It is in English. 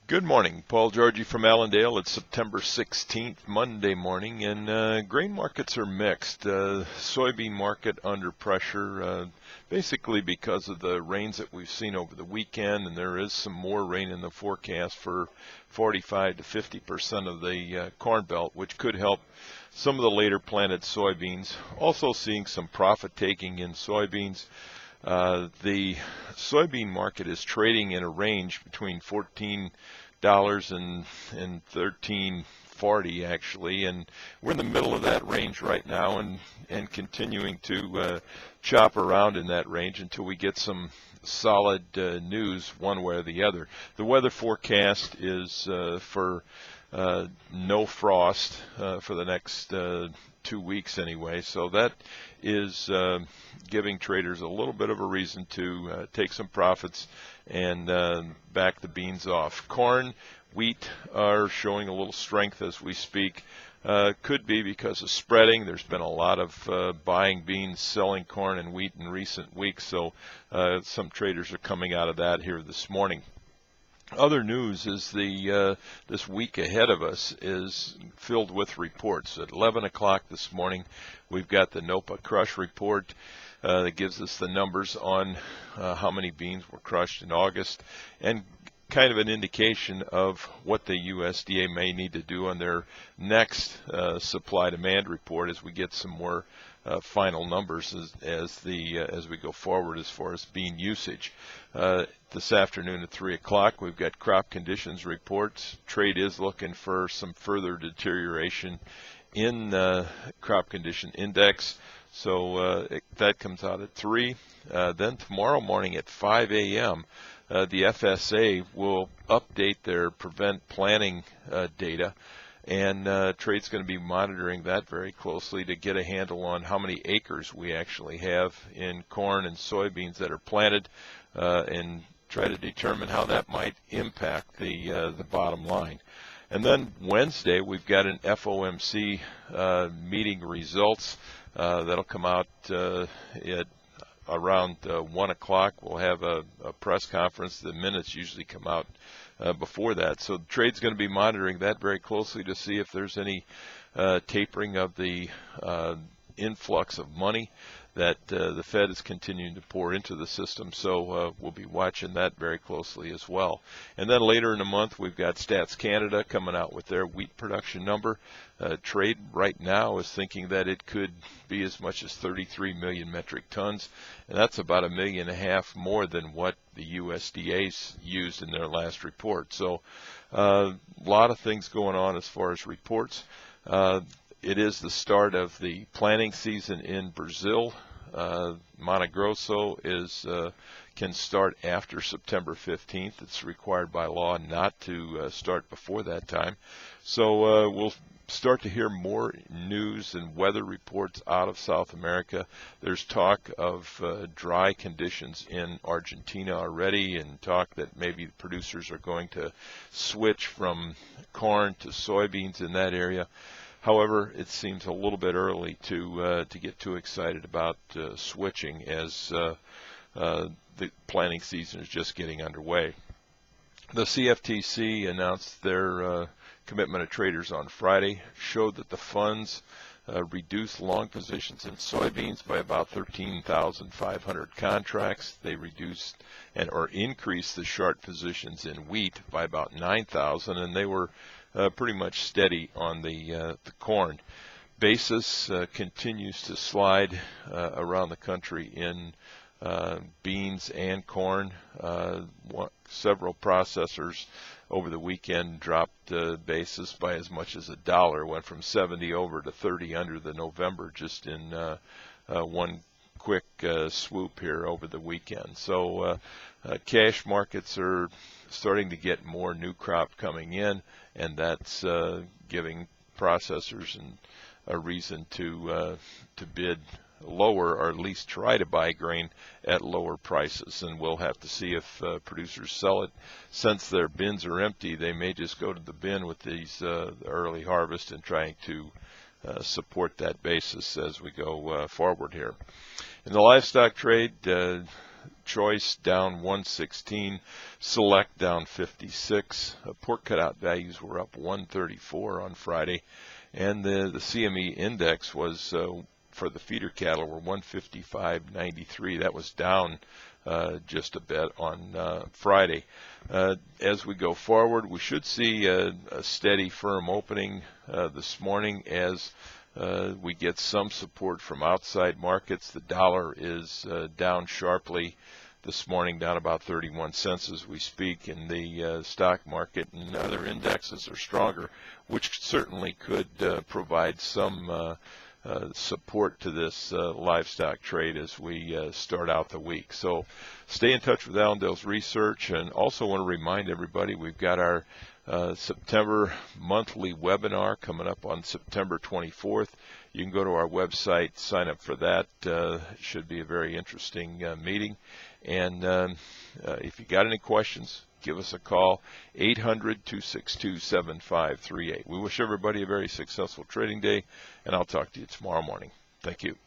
Good morning, Paul Georgie from Allendale. It's September 16th, Monday morning, and grain markets are mixed. Soybean market under pressure, basically because of the rains that we've seen over the weekend, and there is some more rain in the forecast for 45 to 50% of the corn belt, which could help some of the later planted soybeans. Also seeing some profit taking in soybeans. The soybean market is trading in a range between $14 and $13.40 actually, and we're in the middle of that range right now, and continuing to chop around in that range until we get some solid news one way or the other. The weather forecast is for no frost for the next 2 weeks anyway, so that is giving traders a little bit of a reason to take some profits and back the beans off. Corn, wheat are showing a little strength as we speak. Could be because of spreading. There's been a lot of buying beans, selling corn and wheat in recent weeks, so some traders are coming out of that here this morning. Other news is this week ahead of us is filled with reports. At 11 o'clock this morning, we've got the NOPA crush report that gives us the numbers on how many beans were crushed in August, and kind of an indication of what the USDA may need to do on their next supply-demand report as we get some more final numbers as we go forward as far as bean usage. This afternoon at 3 o'clock, we've got crop conditions reports. Trade is looking for some further deterioration in crop condition index, so that comes out at 3. Then tomorrow morning at 5 a.m., the FSA will update their prevent planting data, and trade's going to be monitoring that very closely to get a handle on how many acres we actually have in corn and soybeans that are planted, and try to determine how that might impact the bottom line. And then Wednesday, we've got an FOMC meeting results that'll come out at around 1 o'clock. We'll have a press conference. The minutes usually come out before that. So the trade's going to be monitoring that very closely to see if there's any tapering of the influx of money that the Fed is continuing to pour into the system. So we'll be watching that very closely as well. And then later in the month, we've got Stats Canada coming out with their wheat production number. Trade right now is thinking that it could be as much as 33 million metric tons, and that's about 1.5 million more than what the USDA's used in their last report. So a lot of things going on as far as reports. It is the start of the planting season in Brazil. Mato Grosso can start after September 15th. It's required by law not to start before that time. So we'll start to hear more news and weather reports out of South America. There's talk of dry conditions in Argentina already, and talk that maybe producers are going to switch from corn to soybeans in that area. However, it seems a little bit early to get too excited about switching, as the planting season is just getting underway. The CFTC announced their commitment to traders on Friday, showed that the funds reduced long positions in soybeans by about 13,500 contracts. They reduced or increased the short positions in wheat by about 9,000, and they were pretty much steady on the corn. Basis continues to slide around the country in beans and corn. Several processors over the weekend dropped basis by as much as $1. Went from 70 over to 30 under the November, just in one quick swoop here over the weekend. So cash markets are starting to get more new crop coming in, and that's giving processors a reason to bid lower, or at least try to buy grain at lower prices. And we'll have to see if producers sell it. Since their bins are empty, they may just go to the bin with these early harvest and trying to support that basis as we go forward here. In the livestock trade, choice down 116, select down 56. Pork cutout values were up 134 on Friday, and the CME index was for the feeder cattle were 155.93. That was down just a bit on Friday. As we go forward, we should see a steady, firm opening this morning as we get some support from outside markets. The dollar is down sharply this morning, down about 31 cents as we speak, and the stock market and other indexes are stronger, which certainly could provide some support to this livestock trade as we start out the week. So stay in touch with Allendale's research, and also want to remind everybody we've got our September monthly webinar coming up on September 24th. You can go to our website, sign up for that. It should be a very interesting meeting. And if you got any questions, give us a call, 800-262-7538. We wish everybody a very successful trading day, and I'll talk to you tomorrow morning. Thank you.